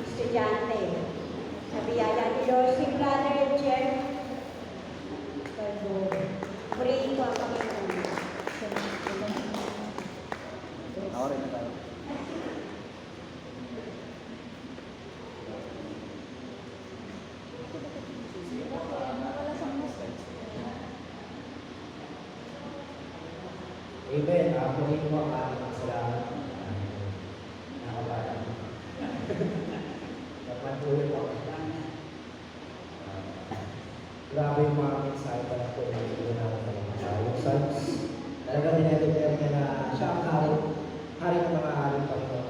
estudyante. Sa biyaya ni Lord, si Brother Jeff Calvo. Pray po ang Panginoon. Ako rin na tayo. Amen. Purihin mo ang ating salamat. Nakabala. Napatuloy ako. Grabe yung mga mensahe pala po na ito na ako ng mga Psalms. Talaga dinedeclare niya na siya ang hari ng mga hari ng Panginoon.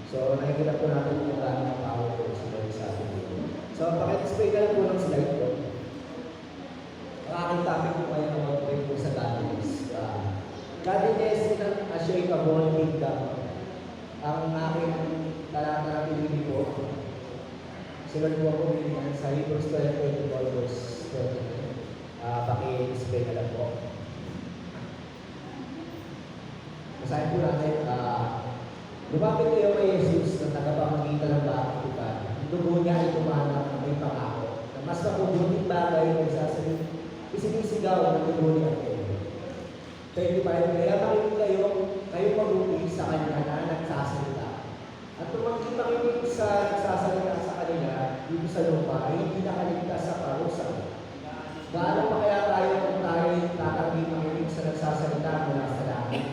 So, nakikita po natin kung marami ng power po sa ating dito. So, pakidisplay ka lang po ng slide ko. Ang aking topic po kayo na mag-pray po sa godliness. Godliness is an unshakable kingdom. Ang aking talata na pinili po, sunod po ako pinili sa Hebrews 12:24 verse 20. Paki-display na lang po. Masahin po natin, lumapit kayo kay Jesus na tagapamagitan ng bakit. Ang dugo niya ay tumanap na may pangako na mas makubuting bagay kaysa sa isinisigaw ng dugo niya. 25, kaya kayo mabuti sa kanya na nagsasalita. At kung makinig sa nagsasalita sa kanila dito sa lupa ay hindi nakaligtas sa parusa. Gaano pa kaya tayo kung tayo tatanggi makinig sa nagsasalita mula sa langit?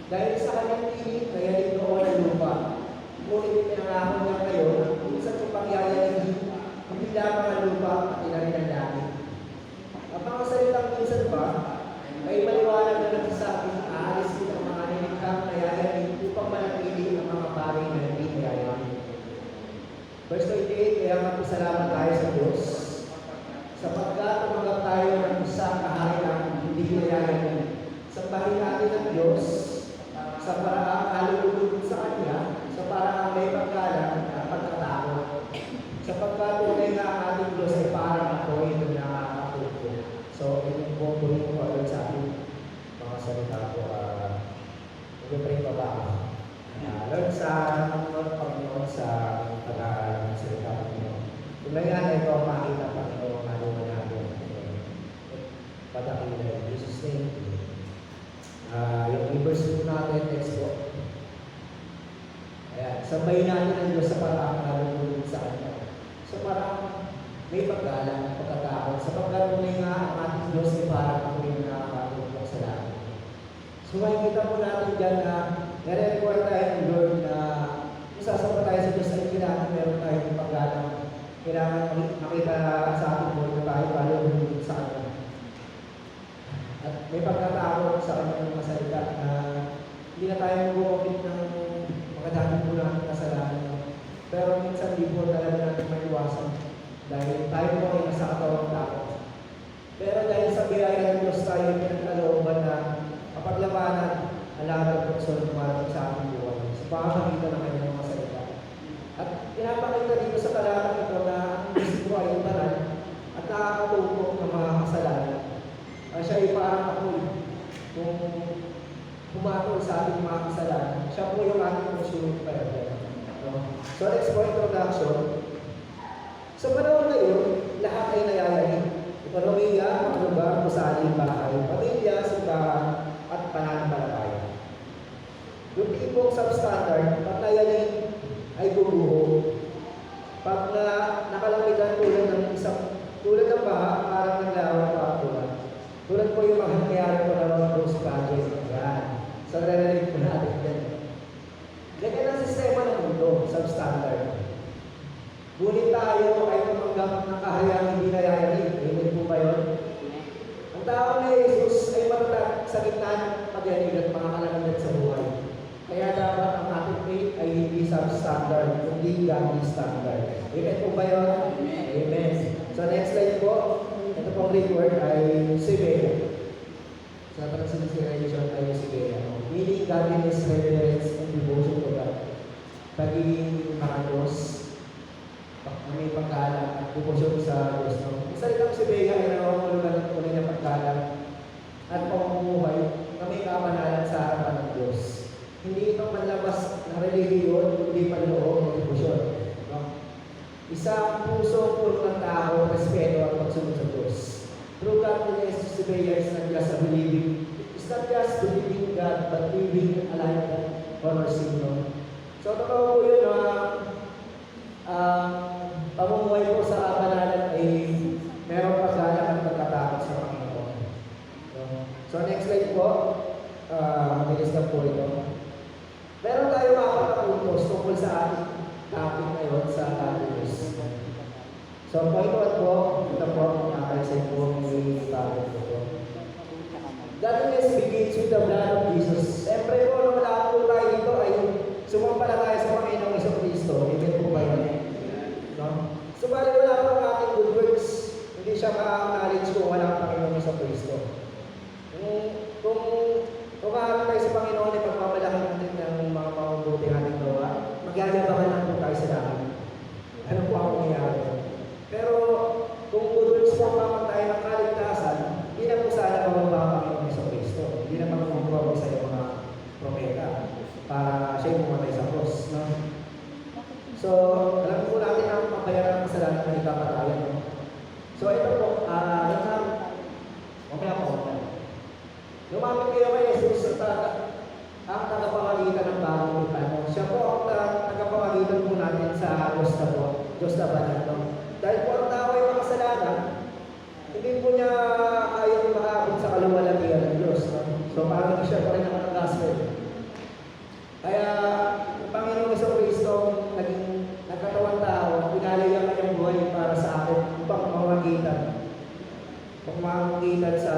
Dahil sa kanyang pilit, kaya dito o ng lupa. Ngunit pinangako niya kayo na kung sa pagyayari, hindi lamang ang lupa at inarin ang langit. Ang mga salitang minsan pa, ay maliwanag na nagsasabi, aalis din ang mga nilikang nayayanin upang manatili ang mga bagay na hindi nayayanin. Verse 28, kaya magpasalamat tayo sa Diyos sapagkat tumanggap tayo ng isang kaharian hindi nayayanin. Sambahin natin ang Diyos sa paraang kalulugod sa Kanya, sa paraang may paggalang at pagkatakot. Sapagkat tunay na ang ating Diyos ay parang apoy na nakakatuto. So, ito po ko agad sa ating mga salita ko. Mag-pray pa ba ako? Lord, sa Panginoon sa pag-aaral ng salita ko niyo. Kung may nga ito, makita Panginoon na lumanagin. Patakina in Jesus' name. Yung verse po natin, text po. Ayan, sabayin natin ang Diyos sa parang nalulunod sa Kanya. So parang may paggalang, pagkatakot. Sa pagkatunay nga ang ating Diyos ay parang ako yung nakakatulog sa langit. So makikita po natin dyan na nare-require tayo ng Lord na kung sasama tayo sa Diyos ay kailangan meron tayo ng paggalang. Kailangan makita sa ating Lord na tayo palulunod sa Kanya. At may pagkatakot sa kanyang mga salita na hindi na tayo mag-uopit ng makadami po natin kasalanan. Pero minsan di po talaga natin maiwasan dahil tayo po ay nasa katawang takot. Pero dahil sa biyaya ng Diyos tayo pinagkalooban na kapaglabanan ang lahat ng persona tumating sa ating buhay. So pakakakita na kayo ng mga salita. At pinapakita dito sa talatang ito na ang Diyos po ay utanan at nakakatutok ng mga kasalanan. Siya ay parang apoy. Kung pumatol sa ating mga kasalanan, siya po yung ating consuming fire. So next po, introduction. Sa panahon ngayon, lahat ay nayayanin. Ekonomiya, mga lugar, gusali, bahay, pamilya, simbahan, at pananampalataya. Yung tipong substandard, pag nayayanin ay bubuho. Pag nakalamitan tulad ng baha, parang naglawan pa ang tulad. Tulad po yung mga nangyari po na mga Rose Project. Yan. So, nare-relate po natin yan. Ganyan ang sistema ng mundo, substandard. Ngunit tayo ay tumanggap ng kahayang hindi nayayanin. Amen po ba yun? Ang tao na Jesus ay matatag sa gitna ng pag-yanig at mga kalamidad sa buhay. Kaya dapat ang ating faith ay hindi substandard, kundi godly standard. Amen po ba yun? Amen. So, next slide po. Ito pong Greek word ay Siberia. Sa transliteration ay Siberia. Meaning godliness, reverence, and devotion to God. Pagiging mga Diyos, may pagkalang at devotion sa Diyos. Ang salitang Siberia ay nawawulugan ng tunay na pagkalang at pamumuhay na may kamanalan sa harapan ng Diyos. Hindi ito manlabas na relihiyon Isang puso puno ng tao, respeto at pagsunod sa Diyos. True godliness is not just a believing, it's not just believing God, but living a life that honors Him. No? So, totoo po yun, pamumuhay ko sa kabanalan ay meron paggalang at pagkatakot sa Panginoon. So, next slide po. Mabilis na po ito. Meron tayo apat na puntos tungkol sa ating topic ngayon sa godliness. So, point 1 po, ito po ang nakalisay po ni Pablo po. Godliness begins with the blood of Jesus. Siyempre po, nung lahat po tayo dito ay sumampalataya sa Panginoong Jesucristo. Amen po ba yun? No? So, bali wala po ang ating good works. Hindi siya ma-acknowledge kung wala ang Panginoong Jesucristo. Kung maaari tayo sa Panginoon ay pagmamalaki natin ng mga mabubuti nating gawa, magyayabang lang po tayo sa langit. Ano po ang mangyayari? Pero kung good works po ang tayo ng kaligtasan, hindi na po sana mababa ang Panginoong Jesucristo. Hindi na magmumura po sa mga propeta para siya yung pumatay sa cross. No? So, alam po natin ang pagbayaran ng kasalanan na ikapatayan. No? So, ito po, okay po. Lumapit kayo kay Jesus ang tagapamagitan ng bagong plano. Siya po ang tagapamagitan po natin sa Diyos na po, Diyos na banal. No? Dahil po ang tao ay makasalanan, hindi po niya ayaw makaabot sa kaluwalhatian ng Diyos. No? So parang siya pa rin naman ang gospel. Kaya ang Panginoong Jesucristo naging nagkatawang tao, pinalay ang kanyang buhay para sa atin upang mamagitan sa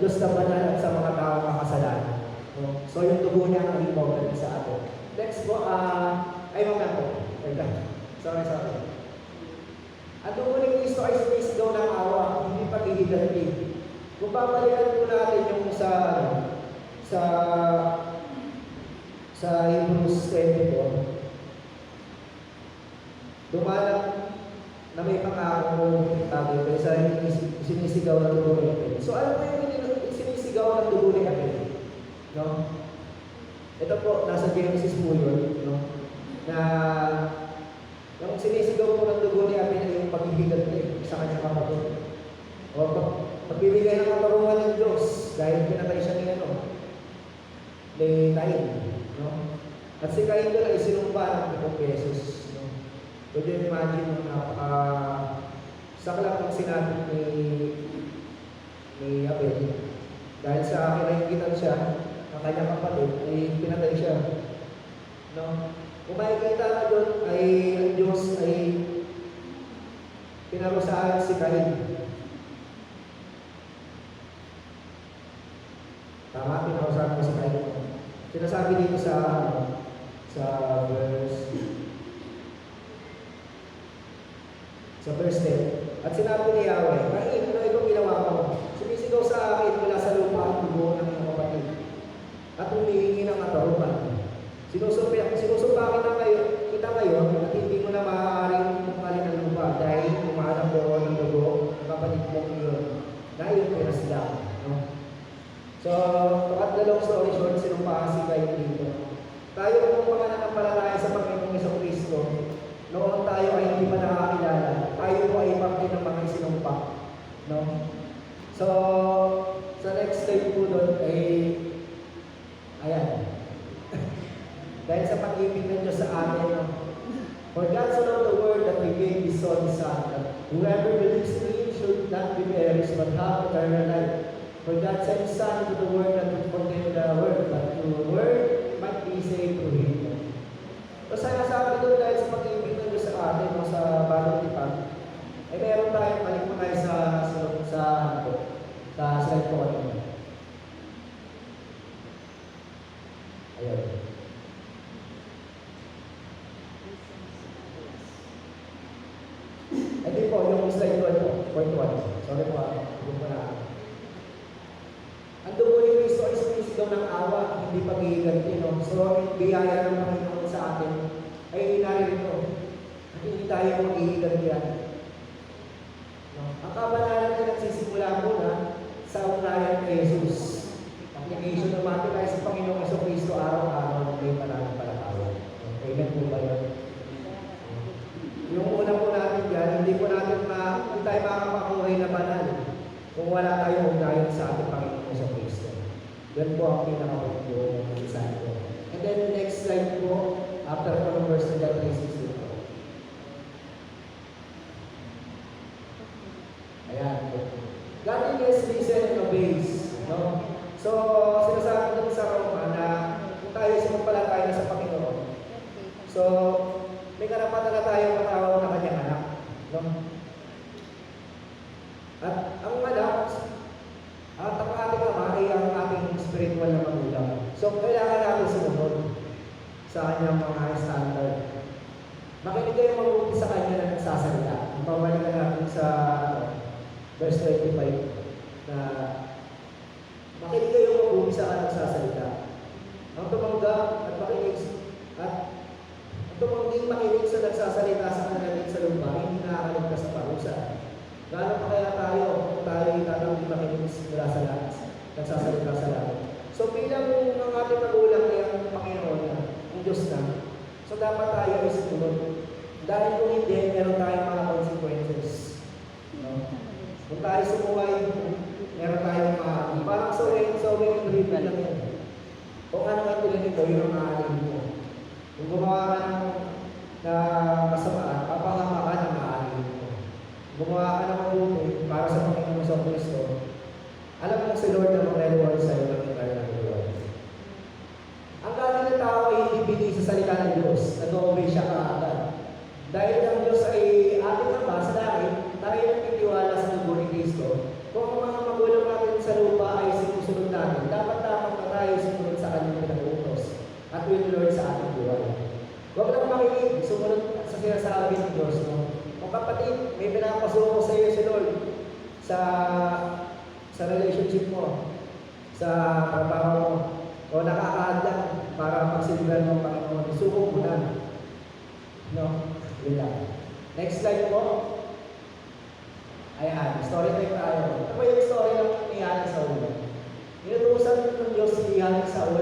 Diyos na banal at sa mga tao makasalanan. No? So yung tubo niya ang naging bawal sa atin. Next po, ay mamaya po. Sorry. At tubo ni Cristo ay sumisigaw ng awa, hindi paghihiganti. Kung babalikan po natin yung sa Hebrews 10 po, dumalang na may pangako tabi pero sa sinisigaw ng dugo ni Abel. So ano po yung sinisigaw ng dugo ni Abel? No? Ito po, nasa Genesis po yun, no? Na yung sinisigaw po ng dugo ni Abel ay yung paghihiganti sa kanyang kapatid. O pagbibigay ng katarungan ng Diyos dahil pinatay siya ni Cain. No? At si Cain doon ay sinumpa ng 5 pesos. Pwede nyo imagine saklap ng sinabi ni Abel. Dahil sa kinaingitan siya, ang kanyang kapatid, ay pinatay siya. No? Kung makikita na doon, ay ang Diyos ay pinarusahan si Cain. Tama, pinarusahan ko si Cain. Sinasabi dito sa verse 10. At sinabi ni Yahweh, Cain, ano itong ginawa mo? Sumisigaw sa akin mula sa lupa ang dugo ng iyong kapatid at humihingi ng katarungan. Sinusumpa kita ngayon at hindi mo na maaaring tumalin ng lupa dahil umahanap doon ng dugo ng kapatid mong iyon na iyong pinaslang. No? So, long story short, sinumpa si Cain dito. Tayo kung mga nanampalataya sa Panginoong Jesucristo, noon tayo ay hindi pa nakakilala, tayo po ay parte ng mga sinumpa. No? So, sa next slide po doon ay, ayan. Dahil sa pag-ibig ng Diyos sa atin, no? For God so loved the world that He gave His Son, that whoever believes in Him should not be perished but have eternal life. For God sent His Son into the world that would condemn the world, but the world might be saved through Him. So, sinasabi doon dahil sa pag-ibig ng Diyos sa atin, no, sa bagong tipan, ay meron tayo, balik mo tayo sa slide po kanina. Ayun. Ito po, yung slide po, point 1. Sorry po, hindi po na. Ang dugo ni Cristo ay sumisigaw ng awa, hindi paghihiganti. No? So, ang biyaya ng Panginoon sa atin ay narito. Hindi tayo maghihigantihan. No? Ang kabanalan ay nagsisimula muna sa ugnayan kay Jesus. Application naman tayo sa Panginoong Jesucristo araw-araw may pananampalataya. Amen po ba yun? Yung una po natin kung wala tayong ugnayan sa ating Panginoon sa Kristo. Yan po ang pinaka-yung mensahe ko. And then next slide po, after po ng verse na 3:16 po. Ayan. Godliness, listen, and obeys. No? So, sinasabi natin sa Roma na kung tayo sumampalataya na sa Panginoon, so, may karapatan na tayo matawag na kanyang anak. No? At ang anak, at ang ating ama ay ang ating spiritual na magulang. So, kailangan natin sumunod sa kanyang mga standard. Makinig kayo mabuti sa kanya na nagsasalita. Pabalikan natin sa verse 25 na makinig kayo mabuti sa kanya nagsasalita. Ang tumanggap at makinig at tumangging makinig sa nagsasalita sa kanilang sa lupa, hindi nakakaligtas sa parusa. Gano'n pa kaya tayo kung tayo itatanggi makinig mula sa langit, nagsasalita sa langit. So bilang ang ating magulang ay ang Panginoon na, ang Diyos na, so dapat tayo ay sumunod. Dahil kung hindi, meron tayong mga consequences. No? Kung tayo sumuway, meron tayong mga, parang sowing and reaping lang yan. Kung ano ang tinanin mo, yun ang maaaring mo. Kung gumawa ka ng kasamaan, papahama ka ng maaaring mo. Gumawa ka ng mabuti para sa Panginoon sa Kristo, alam mo si Lord na mag-reward sa iyo ng eternal reward. Ang galing ng tao ay hindi bigay sa salita ng Diyos, nag-obey siya kaagad. Dahil ang Diyos ay ating ama sa langit, tayo nagtitiwala sa dugo ni Kristo. Kung ang mga magulang natin sa lupa ay sinusunod natin, dapat na tayo sumunod sa kanyang pinag-uutos at will Lord sa ating buhay. Huwag lang makinig, sumunod sa sinasabi ng Diyos. No? Kung kapatid, may pinapasuko sa iyo si Lord sa relationship mo, sa trabaho mo, o nakakahadlang para magsilbihan mo ang Panginoon, suko mo na. No? Yun lang. Next slide po. Ayan, story time tayo. Ito po yung story ng nangyari sa ulo. Inutusan ng Diyos si Saul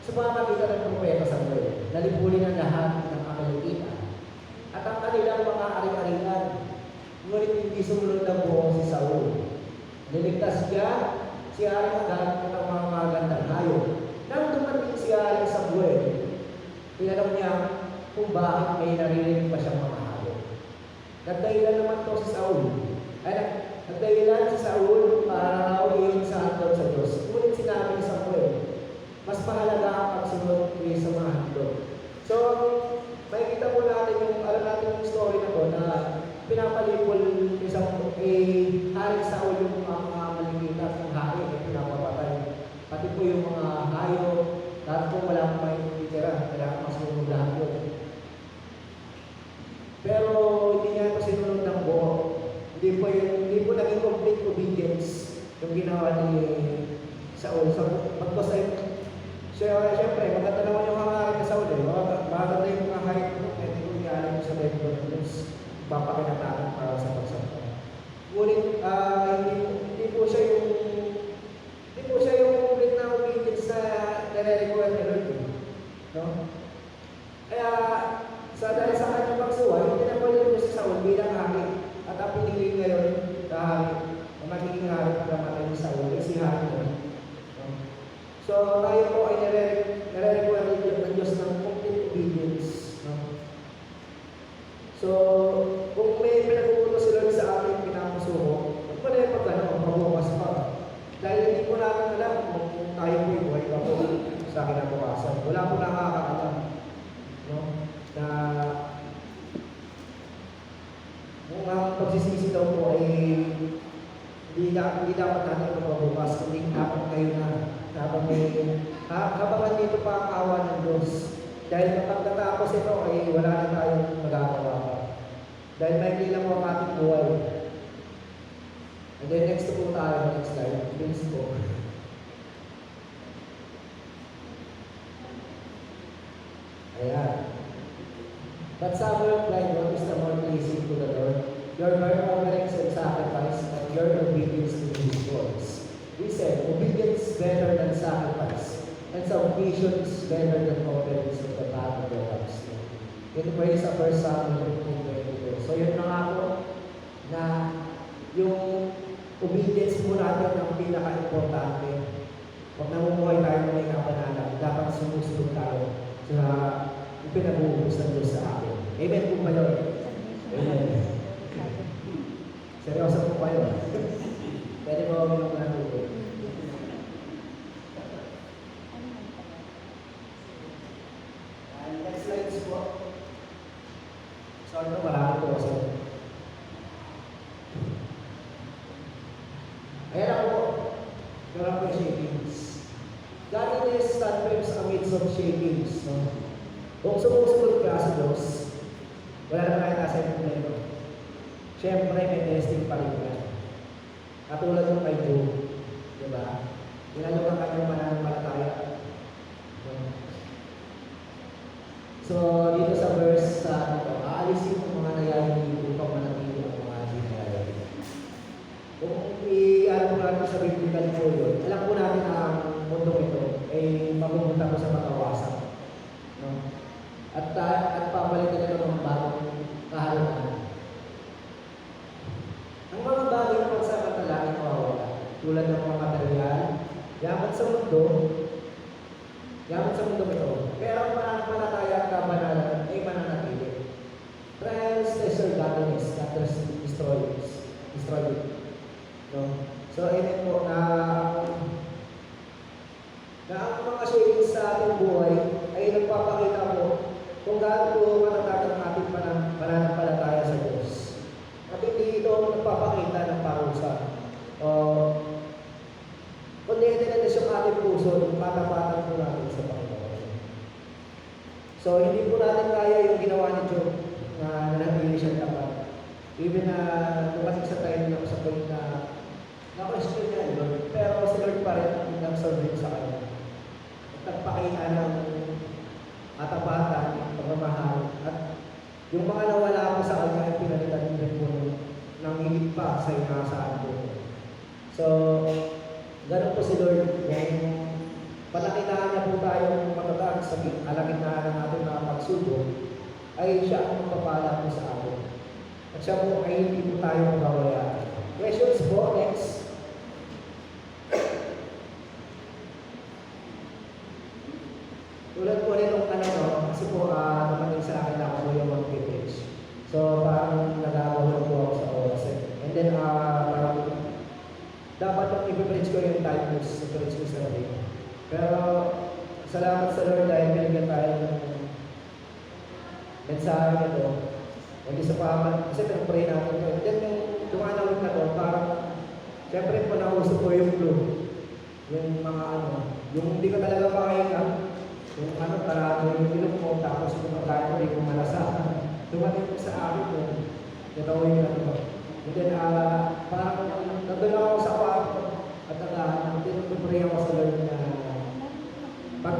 sa pamamagitan ng propeta Samuel. Nalipulin ang lahat ng Amalekita at ang kanilang mga ari-arian. Ngunit hindi sumunod ng buong si Saul. Niligtas siya si Haring Agag at ang mga magandang hayop. Nang dumating si Haring Samuel, tinanong niya kung bakit may naririnig pa siyang mga hayop. Nagdahilan naman to si Saul. Nagdahilan si Saul para raw iyon sa handog sa Diyos. Ngunit sinabi ni Samuel, mas mahalaga ang pagsunod kaysa sa mga handog. So, makikita po natin alam natin yung story na to na pinapalipol ni Haring Saul yung mga maligita at ng hain na pinapapatay. Pati po yung mga hayop, lahat po wala pa yung titira, kailangan masunod lahat yun. Pero hindi niya ito sinunod ng buo. Hindi po naging complete obedience yung ginawa ni Saul. Pagkos ay, siyempre, maganda naman yung hangarin ni Saul. Maganda yung mga hayop mo, pwede ko i-alam sa Bible News. Papakinatakan para sa pagsamba. Ngunit hindi po siya yung complete na obedience na nare-require ni Lord. No? Kaya dahil sa kanyang pagsuway, hindi na pwede mo si Saul bilang hari at ang pinili ngayon na hari na magiging hari para matay ni Saul ay si hari na. No? So tayo po ay nare-require ng Diyos ng complete obedience. No? So, kung may pinag-uutos sila sa ating pinapasuko, huwag pa na yung pagbukas pa. Dahil hindi po natin alam kung tayo po yung buhay pa po sa kinabukasan. Wala po nakakaalam. No? Na kung ang pagsisisi daw po ay hindi dapat natin magbukas, kundi dapat kayo na habang nandito pa ang awa ng Diyos. Dahil kapag natapos ito ay wala na tayong magagawa pa. Dahil may lang ang ating buhay. And then next po tayo, next slide. Please po. Ayan. But Samuel replied, what is the more pleasing to the Lord? Your burnt offerings and sacrifice, and your obedience to His voice. He said, obedience is better than sacrifice, and submission is better than offerings of the fat of the lambs. Ito po yung sa 1 Samuel 15:22. So yun na nga po, na yung obedience po natin ang pinaka-importante. Pag namumuhay tayo ng may kapanalan, dapat sumusunod tayo sa ipinag-uubos ng Diyos sa atin. Amen po ba yun? Amen. Seryoso po kayo. Pwede ba huwag ng natulog? Next slides po. Sorry po, marami po kasi. Ayan ako po. Meron po yung shakings. Godliness thrives amidst of shakings. No? Kung sumusunod ka sa Diyos, wala naman kayo nasa yung problema. Siyempre, may testing pa rin yan. Katulad ng kay Job. Diba? Inalok ang kanyang mananampalataya. So, dito sa verse sa aalisin ang mga nayayanig upang manatili ang mga hindi nayayanig. Kung i-ano po natin sa biblical po yun, alam po natin na ang mundo ito ay mapupunta po sa makawasan. No? At papalitan na ng bagong kahalaman. Ang mga bagay na pagsamantala ay mawawala. Tulad ng mga material, yaman sa mundo ito. Pero ang mananampalataya at kabanalan ay mananatili. Trials, test your godliness, not destroy it. No? So, amen po na ang mga shakings sa ating buhay ay nagpapakita po kung gaano po matatag ang ating pananampalataya sa Diyos. At hindi ito nagpapakita ng parusa. Kundi tinandas yung ating puso, yung patapatan po natin sa Panginoon. So, hindi po natin kaya yung ginawa ni Job na nanatili siya tapat. Even na lumasig sa time na sa point na na-question niya, Lord. Pero si Lord pa rin ang nag-solve sa kanya. At nagpakita ng katapatan, pagmamahal, at yung mga nawala ko sa kanya ay pinalitan din po ng higit pa sa inaasahan ko. So, ganun po si Lord. Kung palakitaan niya po tayong matatag sa alagitnaan ng ating mga pagsubok, ay siya ang magpapala po sa atin. At siya po ay hindi po tayo mababayaan. Questions po, next. Tulad po nitong kasi po dumating sa akin ako po yung mag-pitch. So, parang nagagawa po ako sa oras. And then, parang dapat ang i-preach ko yung timeless sa preach ko sa rin. Pero, salamat sa Lord dahil binigyan tayo ng mensahe nito. Hindi sa paman, kasi pinag-pray natin ito. And then, yung dumanawin na to, parang, syempre po nauso po yung flu. Yung mga yung hindi ka talaga makahinga. Yung parado yung ilong mo, tapos yung pagkain mo, hindi ko malasahan. Dumating po sa akin po, natawin na ito. And then, parang nagdala ako sa kwarto at tinutupray ako sa Lord na pag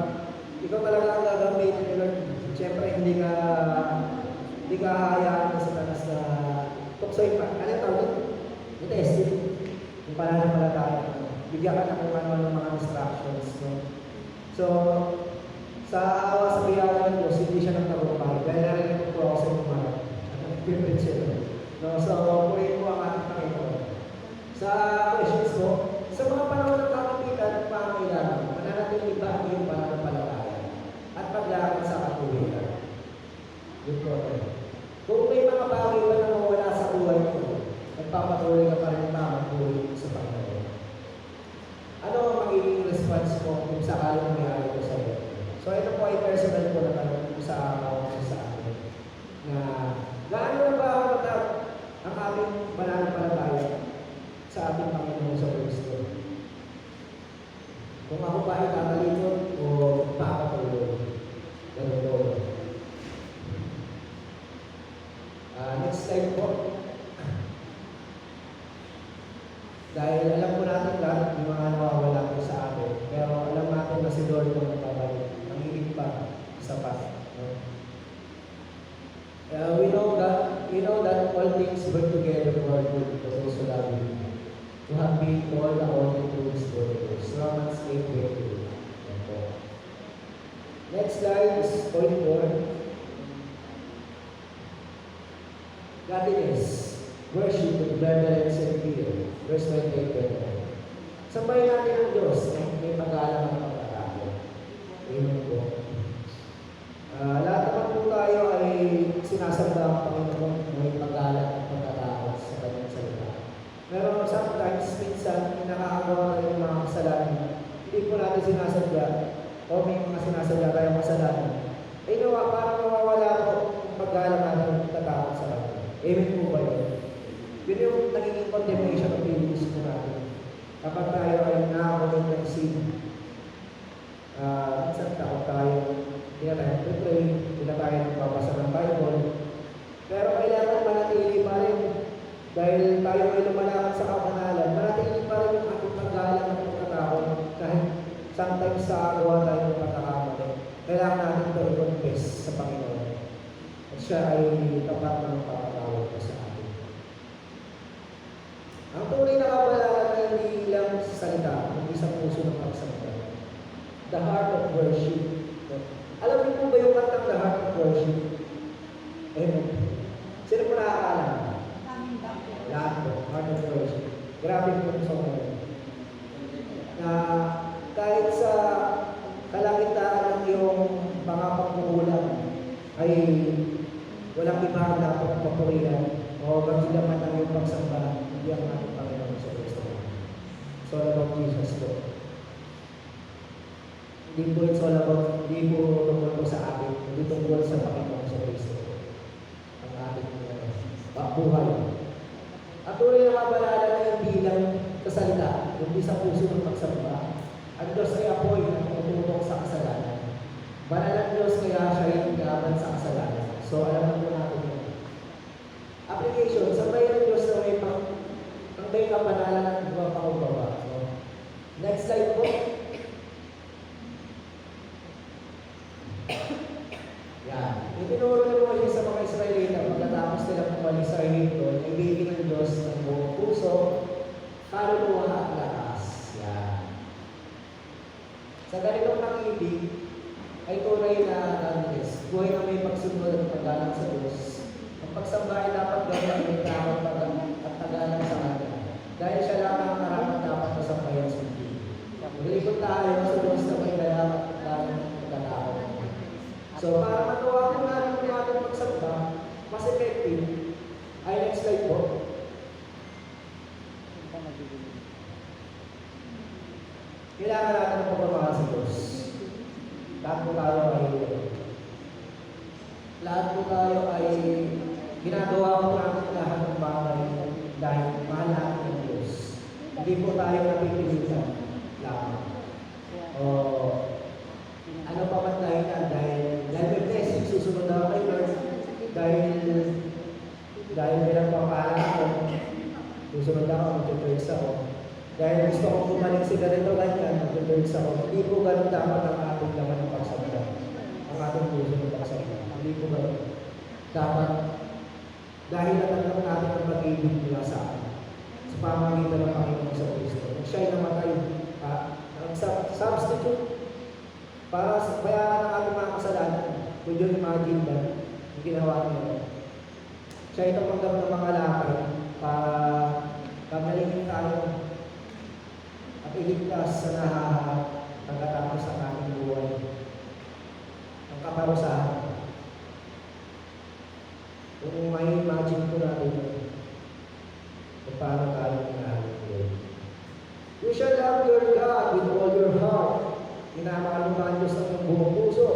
ikaw talaga ang gagamitin ni Lord, siyempre hindi ka hayaan sa tanas na tuksoy pa. Ano tawag? I-testing. Yung pananampalataya. Bigyan ka na kung ano ng mga instructions. No? So, sa awa sa biyaya ng Diyos, hindi siya nagtagumpay. Dahil narinig po ako sa mga at nag-privilege ito. No, so, purihin po ang ating Panginoon. Sa questions po, sa mga panahon ng kakapitan at pangangailangan, mananatiling ba ang iyong pananampalataya at paglakad sa katuwiran? Yun po. Kung may mga bagay ba na mawala sa buhay mo, nagpapatuloy ka pa rin tamang buhay sa Panginoon. Ano ang magiging response mo kung sakaling mayari ko sa iyo? So, ito po ay personal po na tanong sa akin. Na, gaano na ba ang aming pananampalataya sa ating Panginoon sa Kristo? Kung ako ba ay tatalikod o papatuloy? Ganun po. Next slide po. Dahil alam po natin lahat yung mga nawawala po sa atin. Pero alam natin na si Lord ang nagpapalik. Ang higit pa sa past. We know that all things work together for our good for those who love Him, to have been called according to His purpose. Romans 8:22. Next slide is point 4. Godliness. worship with reverence and fear. Verse 28. Sambahin natin ang Diyos na may pag-aalam at pagkakataon. Amen po. Lahat naman po tayo ay sinasamba ang Panginoon na may pag-aalam at pagkakataon sa kanyang salita. Pero sometimes, minsan, nakakagawa tayo ng mga kasalanan. Hindi po natin sinasadya o may mga sinasadya tayong kasalanan. Ay parang nawawala po ang pag-aalam natin at pagkakataon sa kanya. Amen po ba yun? Yun yung nagiging condemnation of feelings po natin. Kapag tayo ay nakakulong ng sin, minsan takot tayo, hindi na tayo pray, hindi na tayo nagpapasa ng Bible. Pero kailangan manatili pa rin. Dahil tayo ay lumalakad sa kapanalan, manatili pa rin yung ating pag-aalam at pagkakataon. Kahit sometimes sa agawa tayo ng pagkakamali. Kailangan natin ito i-confess sa Panginoon. At siya ay tapat ng pagkakawal ko sa atin. Ang tunay na kapanalan ay hindi lang sa salita, hindi sa puso ng pagsamba. The heart of worship. Alam niyo po ba yung kantang The Heart of Worship? Amen. Sino po nakakaalam? Lahat po, Heart of Worship. Grabe po yung song na yun. Na kahit sa kalangitan ng iyong mga pagkukulang ay walang ibang dapat papurihan o magilaman ng iyong pagsamba, hindi ang ating Panginoon sa Kristo. So, all about Jesus po. Hindi po it's all about, hindi po tungkol po sa atin, hindi tungkol sa Panginoon sa Kristo. Ang ating buhay. At tunay na kabalala na hindi lang sa salita, hindi sa puso ng pagsamba. Ang Diyos ay apoy na tumututok sa kasalanan. Banal ang Diyos kaya siya yung gaban sa kasalanan. So alam mo natin yun. Application, sabay ng Diyos na may may kapanalan at mga pakumbaba. So, next slide po. Yan. Itinuro na po kayo sa mga Israelita pagkatapos nila pumalis sa Egypto, ibigin ng Diyos ng buong puso, kaluluwa at lakas. Yan. Sa ganitong pag-ibig, ay tunay na nagis. Buhay na may pagsunod at paggalang sa Diyos. Ang pagsamba ay dapat gawin may takot at paggalang sa Kanya. Dahil siya lamang ang karapat dapat masampayan sa Diyos. Maglipot tayo sa Diyos na may dapat at paggalang pagkatao. So, para magawa ko natin yung ating pagsamba, mas effective, ay next slide po. Kailangan natin ng pagmamahal sa Diyos. Lahat po tayo ay ginagawa po natin lahat ng bagay dahil mahal natin ng Diyos. Hindi po tayo napipilitan lamang. O ano pa man dahilan dahil may blessing, susunod ako kay Lord. Dahil pinagpapala ako, susunod ako, mag-church ako. Dahil gusto kong bumalik si ganito ganyan, mag-church ako. Hindi po ganun dapat ang ating laman ng pagsamba. Ang ating puso ng pagsamba. Hindi po ganun. Dapat, dahil natanggap natin ang pag-ibig nila sa akin. Sa pamamagitan ng Panginoon sa Kristo. Siya'y namatay. Substitute. Para sa bayaran ng ating mga kasalanan. Could you imagine that? Yung ginawa niya. Siya'y tumanggap ng mga lakay para kamalingin tayo at iligtas sa nahaharap pagkatapos sa ating buhay. Ang kaparusahan. Kung may imagine ko natin kung paano tayo inahalin ko. You shall love your God with all your heart. Minamahal mo ang Diyos ng buong puso.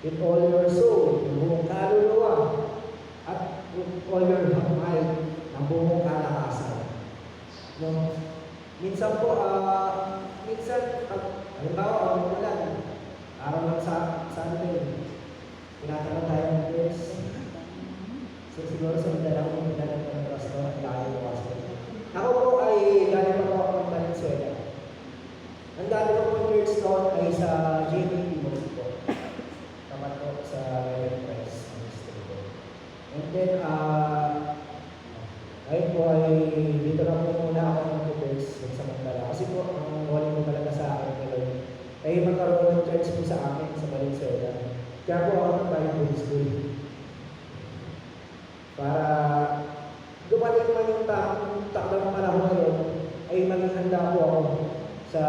With all your soul, ng buong kaluluwa. At with all your mind, ng buong kalakasan. No? Minsan po, halimbawa, umulan, araw lang sa atin, tinatanong tayo ng Diyos. So siguro sa madalang kong pinanong ng restaurant, layo ko kasi. Ako po ay galing po ako ng Valenzuela. Ang dati ko po church noon ay sa JB Timothy po. Tamat ko sa Reverend Price Ministry po. And then, ayun po ay dito na po muna ako ng church sa Mandala. Kasi po, ang calling ko talaga sa akin ngayon ay magkaroon ng church po sa akin sa Valenzuela. Kaya po ako ng Bible School. Para dumating ay maging handa po ako sa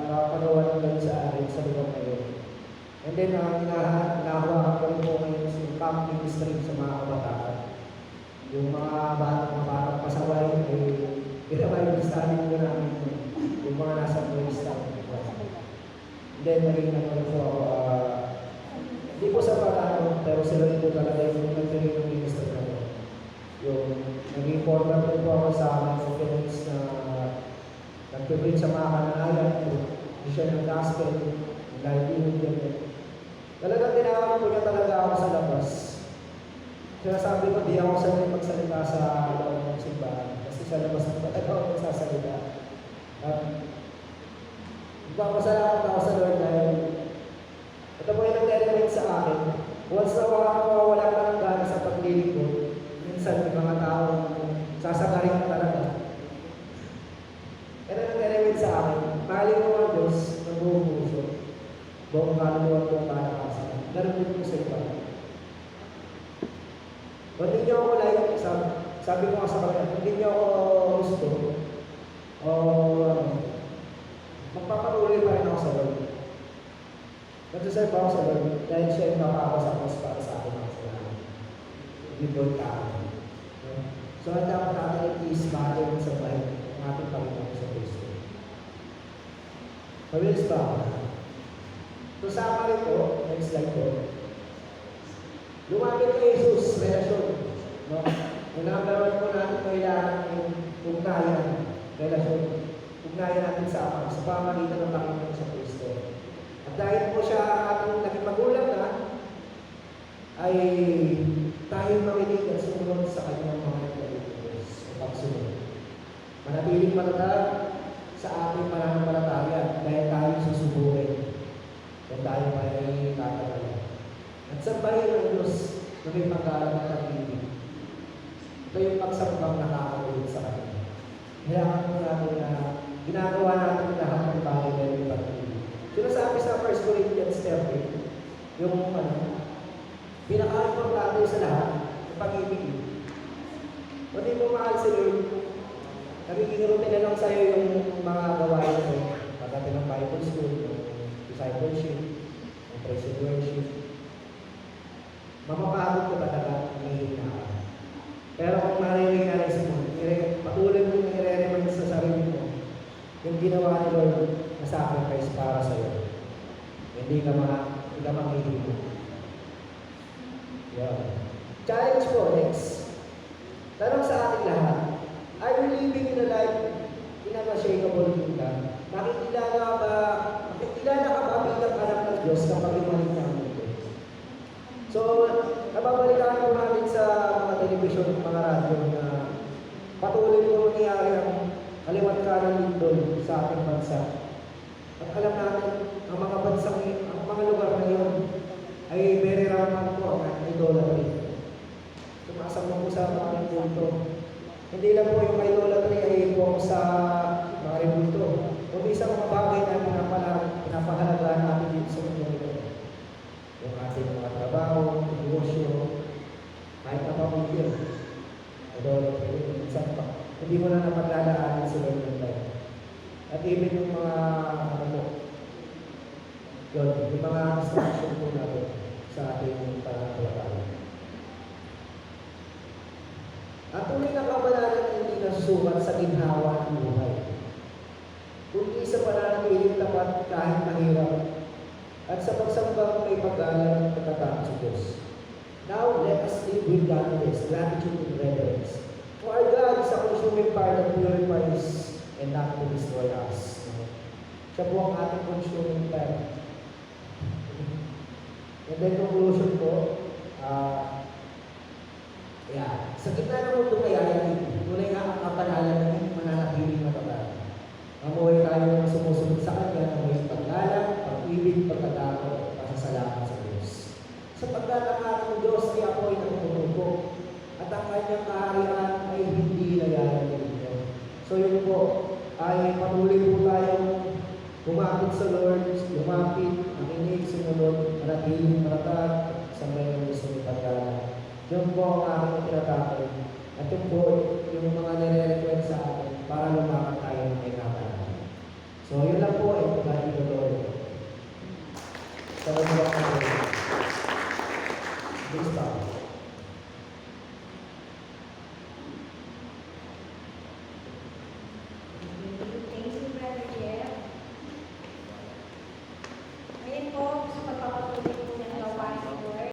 makapagawa ng Lord sa akin sa lugar na yun. And then, ang nahawakan ko rin po ngayon sa camp ministry sa mga kabataan. Yung mga batang pasaway ay pinapalistahin ko namin yung mga nasa Puesta. And then, naging naman po ako, hindi po sa parang, pero sila rin po talaga yung nagtuloy ng ministry na po. Yung naging important po ako sa mga conference na nagpipin sa mga kananayan po, mission ng gospel, livelihood yun. Talagang tinawag po niya talaga ako sa labas. Sinasabi ko, di ako sanay magsalita sa loob ng simbahan. Kasi sa labas na talaga ako magsasalita. At magpapasalamat ako sa Lord dahil ito po yung nag-element sa akin. Once na wala ka ng gana sa paglilingkod, minsan may mga tao sasagarin ka talaga. Ito nag-element sa akin. Mahalin mo ang Diyos ng buong puso. Buong kaluluwa at buong kalakasan. Ganun din po sa iba. Kung hindi nyo ako like, sabi ko nga sa kanila, kung hindi nyo ako gusto, o magpapatuloy pa rin ako sa Lord. Nagsaserve ako sa Lord dahil siya yung makakasakos para sa akin ang kasalanan. Bibol ka ako. So, ang dapat natin i-please natin sa bahay ng ating Panginoon sa Kristo. Mabilis ba ako? So, summary ko, next slide ko. Lumapit kay Jesus, relasyon. No? Yung number one po natin, kailangan yung ugnayan, relasyon. Ugnayan natin sa Ama, sa pamamagitan ng Panginoon sa Kristo. At dahil po siya ating naging magulang na, ay tayo makinig at sumunod sa kanyang mga nagpapagod o pagsunod. Manatiling matatag sa ating pananampalataya dahil tayo susubukin. Kung tayo ay tatagalan. At sa bahay ng Diyos na may pagkalang at pag-ibig, ito yung pagsambang nakakaulit sa Kanya. Kailangan po natin na ginagawa natin lahat ng bagay na yung pag-ibig. Sinasabi sa 1 Corinthians 13, yung pinaka-importante sa lahat, yung pag-ibig. Kung di mo mahal si Lord, nagiging routine na lang sa'yo yung mga gawain mo. Pagdating ng Bible school, discipleship, praise and worship. Mapapagod ka talaga, mahihina ka. Pero kung marirealize mo, patuloy mo yung i-remind sa sarili mo, yung ginawa ni Lord na sacrifice para sa'yo. Hindi ka mahihina. Yeah. Challenge ko, next. Tanong sa ating lahat, are you living in a life in an unshakable kingdom? Nakikilala ka ba bilang anak ng Diyos kapag imalik na mundo? So, nababalikan po namin sa mga telebisyon at mga radyo na patuloy po nangyayari ang kaliwat kanan lindol sa ating bansa. At alam natin, ang mga lugar na yun ay very rampant po ang idolatry. Tumasang mo po sa mga kulto. Hindi lang po yung idolatry ay po sa mga rebulto. Kundi sa mga bagay na pinapahalagaan natin dito sa mundo ito. Yung ating mga trabaho, negosyo, kahit na pamilya. Idolatry, minsan pa. Hindi mo na napaglalaanan sa Lord ng life. At even yung mga yung mga instruction po natin sa ating pananampalataya. At tunay na kabanalan hindi nasusukat sa ginhawa ng buhay. Kundi sa pananatiling tapat kahit mahirap at sa pagsambang may paggalang ng pagkatapos sa Diyos. Now, let us live with godliness, gratitude, and reverence. For our God is a consuming fire that purifies and not to destroy us. Siya po ang ating consuming fire. And then conclusion po, sa gitna ng mundo kaya tunay nga ang kapanalan ng mananatiling matatag. Mamuhay tayo ng sumusunod sa Kanya ng may paggalang, pag-ibig, pagkatao, pasasalamat sa Diyos. Sapagkat ang ating Diyos ay apoy ng tumutubo at ang Kanyang kaharian ay hindi nayayanin ninyo. So yun po, ay patuloy po tayong lumapit sa Lord, lumapit, makinig, sumunod, manatiling matatag, sa may gusto ng paggalang. Yun po ang aking tinatapos. At yun po, yung mga nire-request sa atin para lumakad tayo ng So, yun lang po, and God be the glory.